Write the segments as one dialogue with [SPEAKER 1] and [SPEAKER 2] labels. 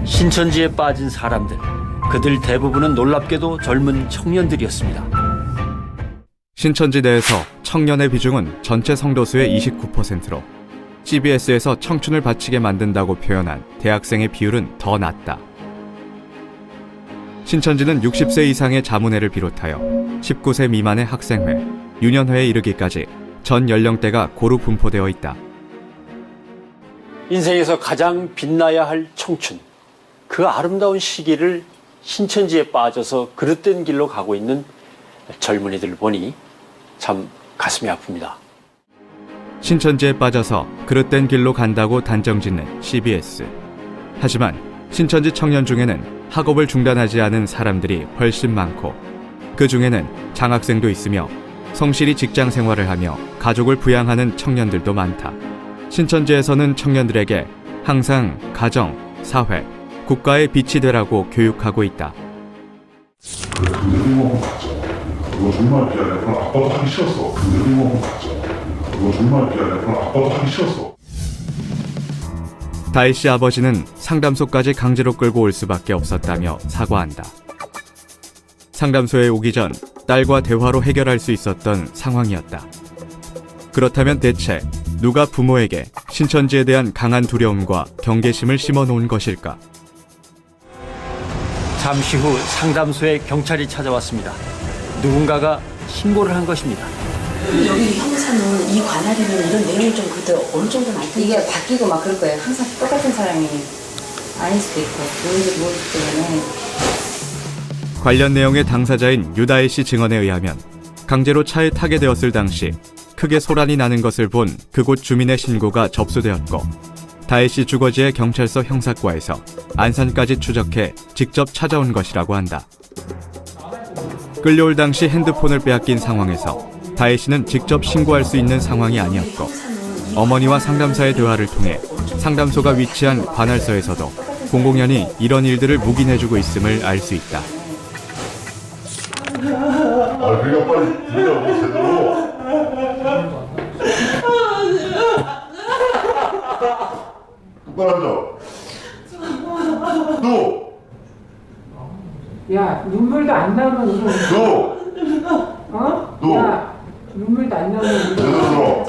[SPEAKER 1] 신천지에 빠진 사람들, 그들 대부분은 놀랍게도 젊은 청년들이었습니다.
[SPEAKER 2] 신천지 내에서 청년의 비중은 전체 성도수의 29%로 CBS에서 청춘을 바치게 만든다고 표현한 대학생의 비율은 더 낮다. 신천지는 60세 이상의 자문회를 비롯하여 19세 미만의 학생회, 유년회에 이르기까지 전 연령대가 고루 분포되어 있다.
[SPEAKER 1] 인생에서 가장 빛나야 할 청춘, 그 아름다운 시기를 신천지에 빠져서 그릇된 길로 가고 있는 젊은이들을 보니 참 가슴이 아픕니다.
[SPEAKER 2] 신천지에 빠져서 그릇된 길로 간다고 단정짓는 CBS. 하지만 신천지 청년 중에는 학업을 중단하지 않은 사람들이 훨씬 많고, 그 중에는 장학생도 있으며 성실히 직장 생활을 하며 가족을 부양하는 청년들도 많다. 신천지에서는 청년들에게 항상 가정, 사회, 국가의 빛이 되라고 교육하고 있다.
[SPEAKER 3] 근데 한번 갔죠. 그거 정말 미안해. 그럼 아빠도 하기 싫었어. 근데 한번 갔죠. 그거 정말 미안해. 그럼 아빠도 하기 싫었어.
[SPEAKER 2] 다혜 씨 아버지는 상담소까지 강제로 끌고 올 수밖에 없었다며 사과한다. 상담소에 오기 전 딸과 대화로 해결할 수 있었던 상황이었다. 그렇다면 대체 누가 부모에게 신천지에 대한 강한 두려움과 경계심을 심어놓은 것일까?
[SPEAKER 1] 잠시 후 상담소에 경찰이 찾아왔습니다. 누군가가 신고를 한 것입니다.
[SPEAKER 4] 여기 형사는 이 관할이면 이런 내용이 좀 그때 어느 정도는 알 텐데.
[SPEAKER 5] 이게 바뀌고 막 그럴 거예요. 항상 똑같은 사람이 아닐 수도 있고 누군지 모르기 때문에.
[SPEAKER 2] 관련 내용의 당사자인 유다혜 씨 증언에 의하면 강제로 차에 타게 되었을 당시 크게 소란이 나는 것을 본 그곳 주민의 신고가 접수되었고, 다혜 씨 주거지의 경찰서 형사과에서 안산까지 추적해 직접 찾아온 것이라고 한다. 끌려올 당시 핸드폰을 빼앗긴 상황에서 다혜 씨는 직접 신고할 수 있는 상황이 아니었고, 어머니와 상담사의 대화를 통해 상담소가 위치한 관할서에서도 공공연히 이런 일들을 묵인해주고 있음을 알 수 있다.
[SPEAKER 3] 그러니까 빨리 들으라고 제대로. 똑바로 앉아. 너!
[SPEAKER 6] 야, 눈물도 안 나오면 울어.
[SPEAKER 3] 너!
[SPEAKER 6] 어? 야, 눈물도 안 나오면 울어.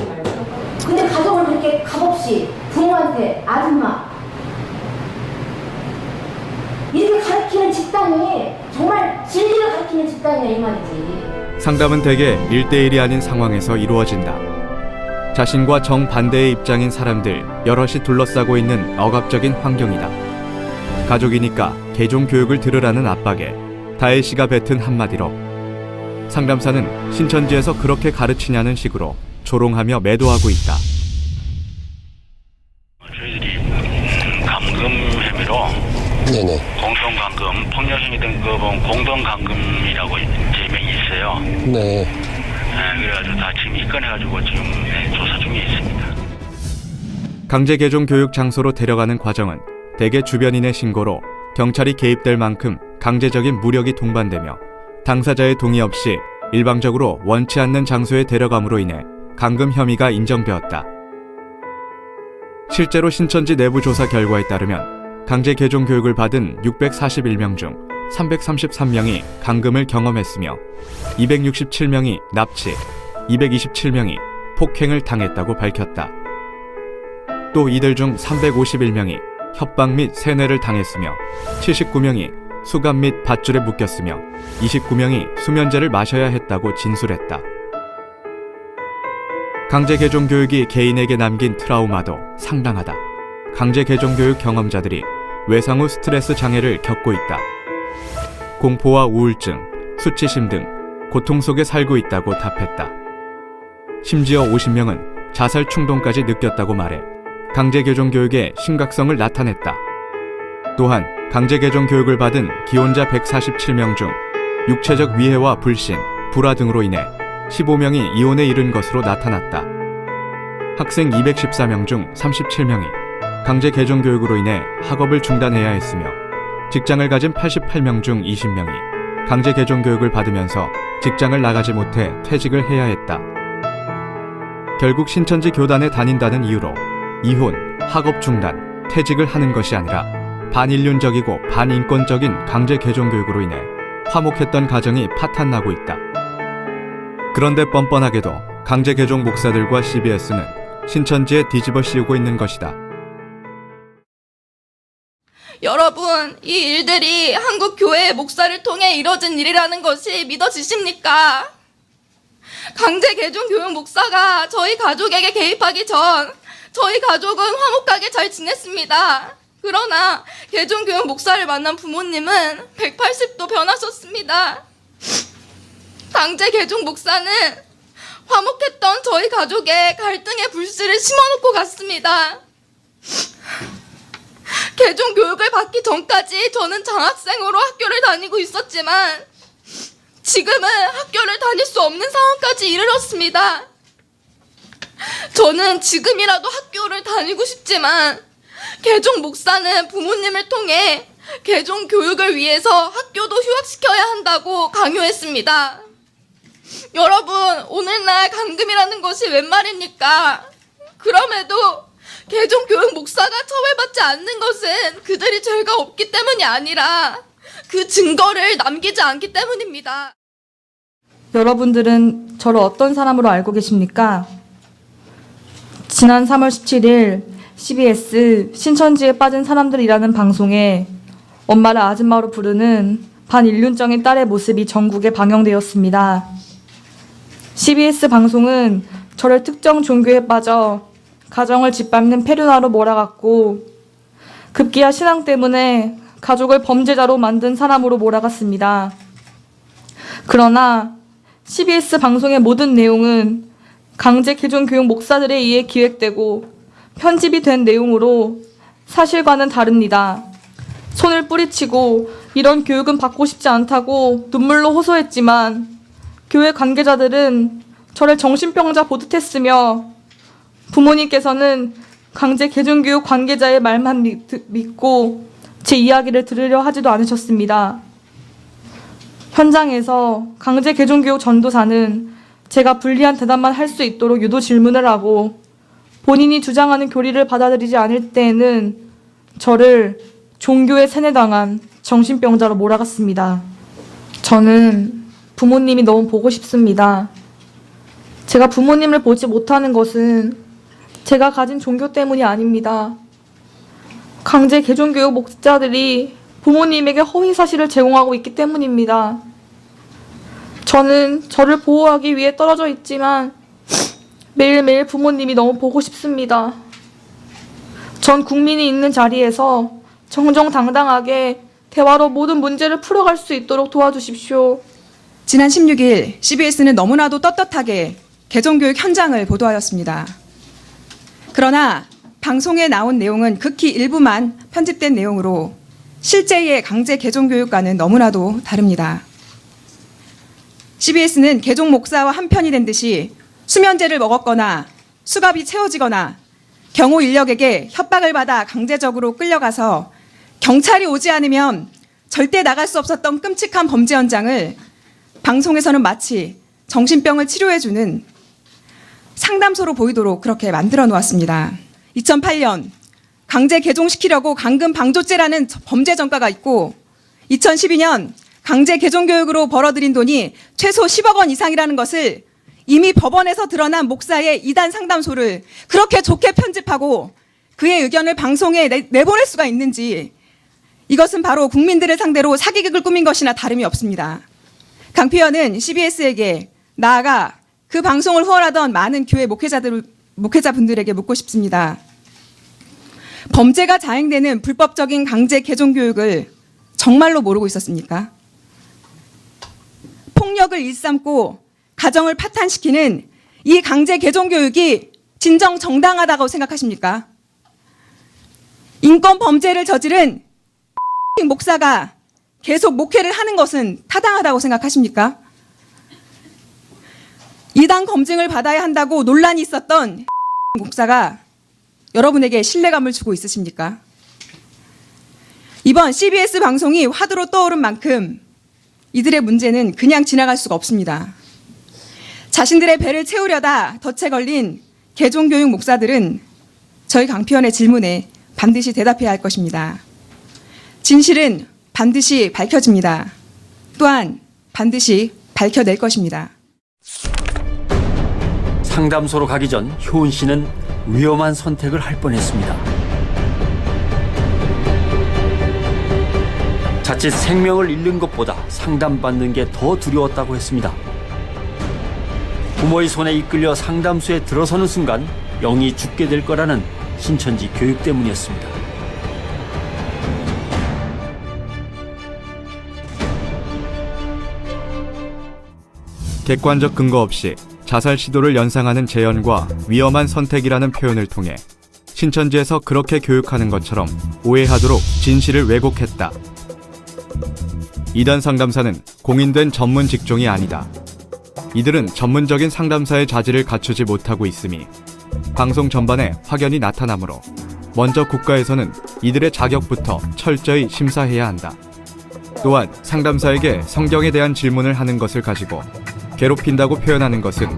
[SPEAKER 7] 근데 가족을 그렇게 값없이 부모한테 아줌마 이렇게 가르치는 집단이 정말 진리를 가르치는 집단이야 이 말이지.
[SPEAKER 2] 상담은 대개 1대1이 아닌 상황에서 이루어진다. 자신과 정반대의 입장인 사람들 여럿이 둘러싸고 있는 억압적인 환경이다. 가족이니까 개종 교육을 들으라는 압박에 다혜 씨가 뱉은 한마디로 상담사는 신천지에서 그렇게 가르치냐는 식으로 조롱하며 매도하고 있다.
[SPEAKER 8] 저희들이 감금 혐의로
[SPEAKER 9] 네네.
[SPEAKER 8] 공동감금, 폭력행위 등급은 공동감금이라고 제명이 있어요.
[SPEAKER 9] 네.
[SPEAKER 8] 그래가지고 다 지금 입건해가지고 지금 조사 중에 있습니다.
[SPEAKER 2] 강제 개종 교육 장소로 데려가는 과정은 대개 주변인의 신고로 경찰이 개입될 만큼 강제적인 무력이 동반되며 당사자의 동의 없이 일방적으로 원치 않는 장소에 데려감으로 인해 감금 혐의가 인정되었다. 실제로 신천지 내부 조사 결과에 따르면 강제 개종 교육을 받은 641명 중 333명이 감금을 경험했으며 267명이 납치, 227명이 폭행을 당했다고 밝혔다. 또 이들 중 351명이 협박 및 세뇌를 당했으며 79명이 수감 및 밧줄에 묶였으며 29명이 수면제를 마셔야 했다고 진술했다. 강제 개종 교육이 개인에게 남긴 트라우마도 상당하다. 강제 개종 교육 경험자들이 외상 후 스트레스 장애를 겪고 있다. 공포와 우울증, 수치심 등 고통 속에 살고 있다고 답했다. 심지어 50명은 자살 충동까지 느꼈다고 말해 강제 개종 교육의 심각성을 나타냈다. 또한 강제 개종 교육을 받은 기혼자 147명 중 육체적 위해와 불신, 불화 등으로 인해 15명이 이혼에 이른 것으로 나타났다. 학생 214명 중 37명이 강제 개종 교육으로 인해 학업을 중단해야 했으며 직장을 가진 88명 중 20명이 강제 개종 교육을 받으면서 직장을 나가지 못해 퇴직을 해야 했다. 결국 신천지 교단에 다닌다는 이유로 이혼, 학업 중단, 퇴직을 하는 것이 아니라 반인륜적이고 반인권적인 강제 개종교육으로 인해 화목했던 가정이 파탄나고 있다. 그런데 뻔뻔하게도 강제 개종 목사들과 CBS는 신천지에 뒤집어 씌우고 있는 것이다.
[SPEAKER 9] 여러분, 이 일들이 한국 교회의 목사를 통해 이뤄진 일이라는 것이 믿어지십니까? 강제 개종 교육 목사가 저희 가족에게 개입하기 전 저희 가족은 화목하게 잘 지냈습니다. 그러나 개종 교육 목사를 만난 부모님은 180도 변하셨습니다. 강제 개종 목사는 화목했던 저희 가족의 갈등의 불씨를 심어놓고 갔습니다. 개종 교육을 받기 전까지 저는 장학생으로 학교를 다니고 있었지만 지금은 학교를 다닐 수 없는 상황까지 이르렀습니다. 저는 지금이라도 학교를 다니고 싶지만 개종 목사는 부모님을 통해 개종 교육을 위해서 학교도 휴학시켜야 한다고 강요했습니다. 여러분, 오늘날 감금이라는 것이 웬 말입니까? 그럼에도 개종 교육 목사가 처벌받지 않는 것은 그들이 죄가 없기 때문이 아니라 그 증거를 남기지 않기 때문입니다.
[SPEAKER 10] 여러분들은 저를 어떤 사람으로 알고 계십니까? 지난 3월 17일 CBS 신천지에 빠진 사람들이라는 방송에 엄마를 아줌마로 부르는 반인륜적인 딸의 모습이 전국에 방영되었습니다. CBS 방송은 저를 특정 종교에 빠져 가정을 짓밟는 페류나로 몰아갔고 급기야 신앙 때문에 가족을 범죄자로 만든 사람으로 몰아갔습니다. 그러나 CBS 방송의 모든 내용은 강제 개종 교육 목사들에 의해 기획되고 편집이 된 내용으로 사실과는 다릅니다. 손을 뿌리치고 이런 교육은 받고 싶지 않다고 눈물로 호소했지만 교회 관계자들은 저를 정신병자 보듯했으며 부모님께서는 강제 개종교육 관계자의 말만 믿고 제 이야기를 들으려 하지도 않으셨습니다. 현장에서 강제 개종교육 전도사는 제가 불리한 대답만 할 수 있도록 유도 질문을 하고 본인이 주장하는 교리를 받아들이지 않을 때에는 저를 종교에 세뇌당한 정신병자로 몰아갔습니다. 저는 부모님이 너무 보고 싶습니다. 제가 부모님을 보지 못하는 것은 제가 가진 종교 때문이 아닙니다. 강제 개종교육 목자들이 부모님에게 허위 사실을 제공하고 있기 때문입니다. 저는 저를 보호하기 위해 떨어져 있지만 매일매일 부모님이 너무 보고 싶습니다. 전 국민이 있는 자리에서 정정당당하게 대화로 모든 문제를 풀어갈 수 있도록 도와주십시오.
[SPEAKER 11] 지난 16일 CBS는 너무나도 떳떳하게 개종교육 현장을 보도하였습니다. 그러나 방송에 나온 내용은 극히 일부만 편집된 내용으로 실제의 강제 개종교육과는 너무나도 다릅니다. CBS는 개종 목사와 한편이 된 듯이 수면제를 먹었거나 수갑이 채워지거나 경호 인력에게 협박을 받아 강제적으로 끌려가서 경찰이 오지 않으면 절대 나갈 수 없었던 끔찍한 범죄 현장을 방송에서는 마치 정신병을 치료해주는 상담소로 보이도록 그렇게 만들어 놓았습니다. 2008년 강제 개종시키려고 강금 방조죄라는 범죄 전과가 있고 2012년 강제 개종교육으로 벌어들인 돈이 최소 10억 원 이상이라는 것을 이미 법원에서 드러난 목사의 이단 상담소를 그렇게 좋게 편집하고 그의 의견을 방송에 내보낼 수가 있는지 이것은 바로 국민들을 상대로 사기극을 꾸민 것이나 다름이 없습니다. 강 피원은 CBS에게 나아가 그 방송을 후원하던 많은 교회 목회자분들에게 묻고 싶습니다. 범죄가 자행되는 불법적인 강제 개종교육을 정말로 모르고 있었습니까? 폭력을 일삼고 가정을 파탄시키는 이 강제 개종교육이 진정 정당하다고 생각하십니까? 인권 범죄를 저지른 목사가 계속 목회를 하는 것은 타당하다고 생각하십니까? 이단 검증을 받아야 한다고 논란이 있었던 목사가 여러분에게 신뢰감을 주고 있으십니까? 이번 CBS 방송이 화두로 떠오른 만큼 이들의 문제는 그냥 지나갈 수가 없습니다. 자신들의 배를 채우려다 덫에 걸린 개종교육 목사들은 저희 강피원의 질문에 반드시 대답해야 할 것입니다. 진실은 반드시 밝혀집니다. 또한 반드시 밝혀낼 것입니다.
[SPEAKER 1] 상담소로 가기 전 효은 씨는 위험한 선택을 할 뻔했습니다. 자칫 생명을 잃는 것보다 상담받는 게 더 두려웠다고 했습니다. 부모의 손에 이끌려 상담소에 들어서는 순간 영이 죽게 될 거라는 신천지 교육 때문이었습니다.
[SPEAKER 2] 객관적 근거 없이 자살 시도를 연상하는 재현과 위험한 선택이라는 표현을 통해 신천지에서 그렇게 교육하는 것처럼 오해하도록 진실을 왜곡했다. 이단 상담사는 공인된 전문 직종이 아니다. 이들은 전문적인 상담사의 자질을 갖추지 못하고 있음이 방송 전반에 확연히 나타나므로 먼저 국가에서는 이들의 자격부터 철저히 심사해야 한다. 또한 상담사에게 성경에 대한 질문을 하는 것을 가지고 괴롭힌다고 표현하는 것은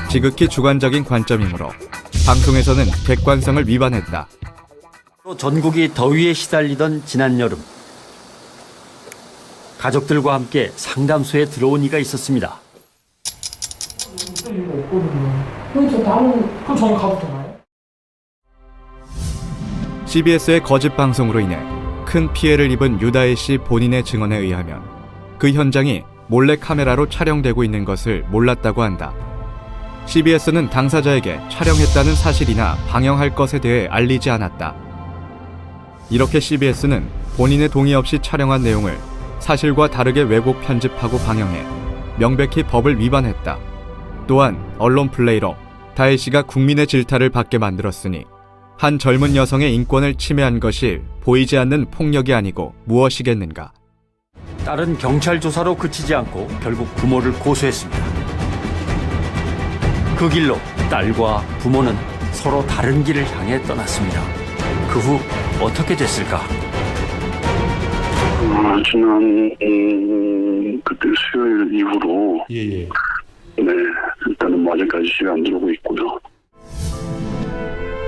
[SPEAKER 2] 지극히 주관적인 관점이므로 방송에서는 객관성을 위반했다.
[SPEAKER 1] 전국이 더위에 시달리던 지난 여름, 가족들과 함께 상담소에 들어온 이가 있었습니다.
[SPEAKER 6] 그럼 나는 그럼 저는 가도 되나요?
[SPEAKER 2] CBS의 거짓 방송으로 인해 큰 피해를 입은 유다혜 씨 본인의 증언에 의하면 그 현장이 몰래 카메라로 촬영되고 있는 것을 몰랐다고 한다. CBS는 당사자에게 촬영했다는 사실이나 방영할 것에 대해 알리지 않았다. 이렇게 CBS는 본인의 동의 없이 촬영한 내용을 사실과 다르게 왜곡 편집하고 방영해 명백히 법을 위반했다. 또한 언론 플레이로 다혜 씨가 국민의 질타를 받게 만들었으니 한 젊은 여성의 인권을 침해한 것이 보이지 않는 폭력이 아니고 무엇이겠는가.
[SPEAKER 1] 딸은 경찰 조사로 그치지 않고 결국 부모를 고소했습니다. 그 길로 딸과 부모는 서로 다른 길을 향해 떠났습니다. 그 후 어떻게 됐을까?
[SPEAKER 3] 지난 그때 수요일 이후로 네, 일단은 아직까지 집에 안 들어오고 있고요.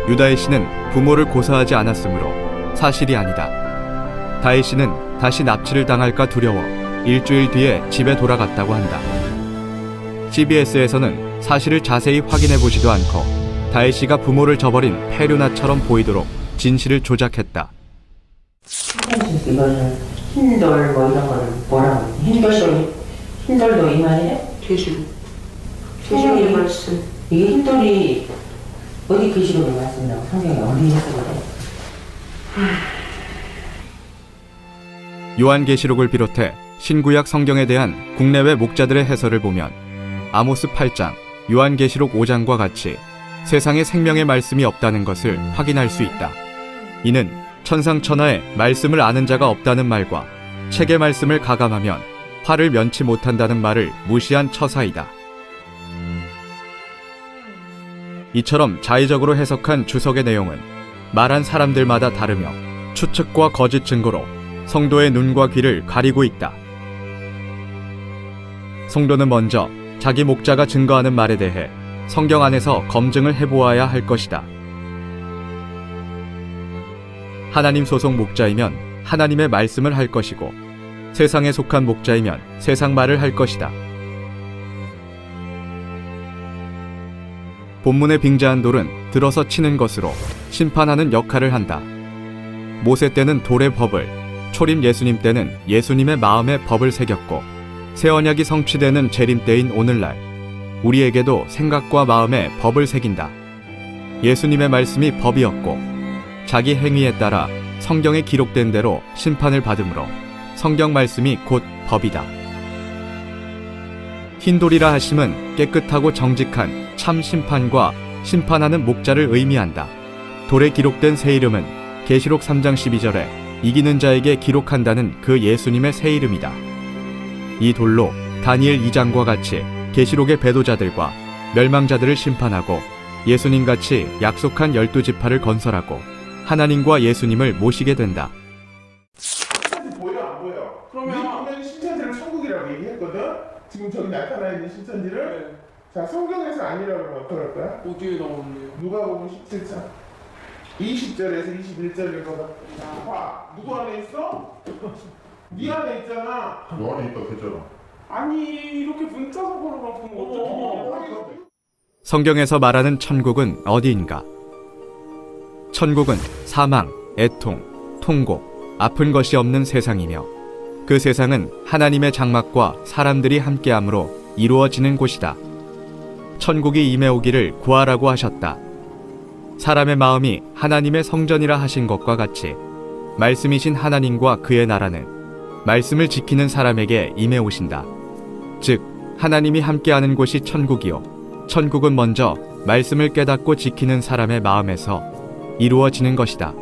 [SPEAKER 2] 유다혜 씨는 부모를 고소하지 않았으므로 사실이 아니다. 다혜 씨는 다시 납치를 당할까 두려워 일주일 뒤에 집에 돌아갔다고 한다. CBS에서는 사실을 자세히 확인해보지도 않고 다혜 씨가 부모를 저버린 폐류나처럼 보이도록 진실을 조작했다.
[SPEAKER 12] 이거는 힘돌 뭐 이런 거는 뭐라고 힘돌도 이 말이에요? 죄식의 말씀. 이게 힘돌이 어디 글씨로 말씀이라고 성경에 어디 해석을 해?
[SPEAKER 2] 요한계시록을 비롯해 신구약 성경에 대한 국내외 목자들의 해설을 보면 아모스 8장, 요한계시록 5장과 같이 세상에 생명의 말씀이 없다는 것을 확인할 수 있다. 이는 천상천하에 말씀을 아는 자가 없다는 말과 책의 말씀을 가감하면 화를 면치 못한다는 말을 무시한 처사이다. 이처럼 자의적으로 해석한 주석의 내용은 말한 사람들마다 다르며 추측과 거짓 증거로 성도의 눈과 귀를 가리고 있다. 성도는 먼저 자기 목자가 증거하는 말에 대해 성경 안에서 검증을 해보아야 할 것이다. 하나님 소속 목자이면 하나님의 말씀을 할 것이고 세상에 속한 목자이면 세상 말을 할 것이다. 본문에 빙자한 돌은 들어서 치는 것으로 심판하는 역할을 한다. 모세 때는 돌의 법을, 초림 예수님 때는 예수님의 마음의 법을 새겼고 새 언약이 성취되는 재림 때인 오늘날 우리에게도 생각과 마음의 법을 새긴다. 예수님의 말씀이 법이었고 자기 행위에 따라 성경에 기록된 대로 심판을 받으므로 성경 말씀이 곧 법이다. 흰돌이라 하심은 깨끗하고 정직한 참 심판과 심판하는 목자를 의미한다. 돌에 기록된 새 이름은 계시록 3장 12절에 이기는 자에게 기록한다는 그 예수님의 새 이름이다. 이 돌로 다니엘 2장과 같이 계시록의 배도자들과 멸망자들을 심판하고 예수님같이 약속한 12지파를 건설하고 하나님과 예수님을 모시게 된다.
[SPEAKER 13] 보여 안 보여? 그러면 분명히 신천지를 천국이라고 얘기했거든? 지금 저기 나타나 있는 신천지를? 자, 성경에서 아니라고 그러면 어떡할 거야?
[SPEAKER 6] 어디에 나오는데요?
[SPEAKER 13] 누가 보면 17장. 20절에서 21절인 거다. 봐, 누구 안에 있어? 네 안에 있잖아.
[SPEAKER 3] 너 안에 있다 했잖아.
[SPEAKER 13] 아니 이렇게 문자적으로 바꾸면 어떡해?
[SPEAKER 2] 성경에서 말하는 천국은 어디인가? 천국은 사망, 애통, 통고, 아픈 것이 없는 세상이며 그 세상은 하나님의 장막과 사람들이 함께함으로 이루어지는 곳이다. 천국이 임해오기를 구하라고 하셨다. 사람의 마음이 하나님의 성전이라 하신 것과 같이 말씀이신 하나님과 그의 나라는 말씀을 지키는 사람에게 임해오신다. 즉 하나님이 함께하는 곳이 천국이요 천국은 먼저 말씀을 깨닫고 지키는 사람의 마음에서 이루어지는 것이다.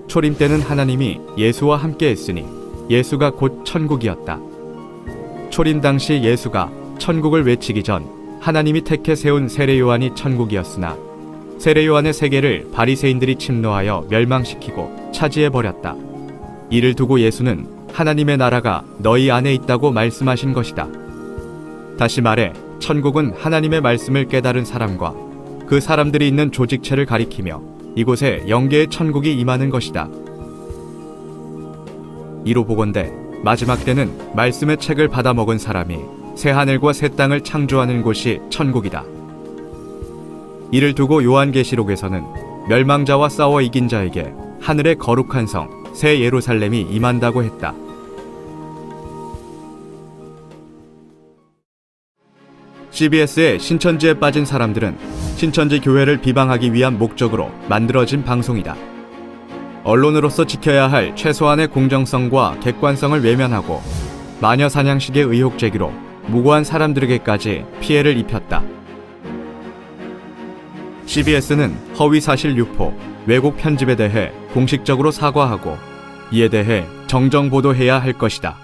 [SPEAKER 2] 초림 때는 하나님이 예수와 함께 했으니 예수가 곧 천국이었다. 초림 당시 예수가 천국을 외치기 전 하나님이 택해 세운 세례 요한이 천국이었으나 세례 요한의 세계를 바리새인들이 침노하여 멸망시키고 차지해 버렸다. 이를 두고 예수는 하나님의 나라가 너희 안에 있다고 말씀하신 것이다. 다시 말해 천국은 하나님의 말씀을 깨달은 사람과 그 사람들이 있는 조직체를 가리키며 이곳에 영계의 천국이 임하는 것이다. 이로 보건대 마지막 때는 말씀의 책을 받아먹은 사람이 새하늘과 새 땅을 창조하는 곳이 천국이다. 이를 두고 요한계시록에서는 멸망자와 싸워 이긴 자에게 하늘의 거룩한 성 새 예루살렘이 임한다고 했다. CBS의 신천지에 빠진 사람들은 신천지 교회를 비방하기 위한 목적으로 만들어진 방송이다. 언론으로서 지켜야 할 최소한의 공정성과 객관성을 외면하고 마녀 사냥식의 의혹 제기로 무고한 사람들에게까지 피해를 입혔다. CBS는 허위 사실 유포, 왜곡 편집에 대해 공식적으로 사과하고 이에 대해 정정 보도해야 할 것이다.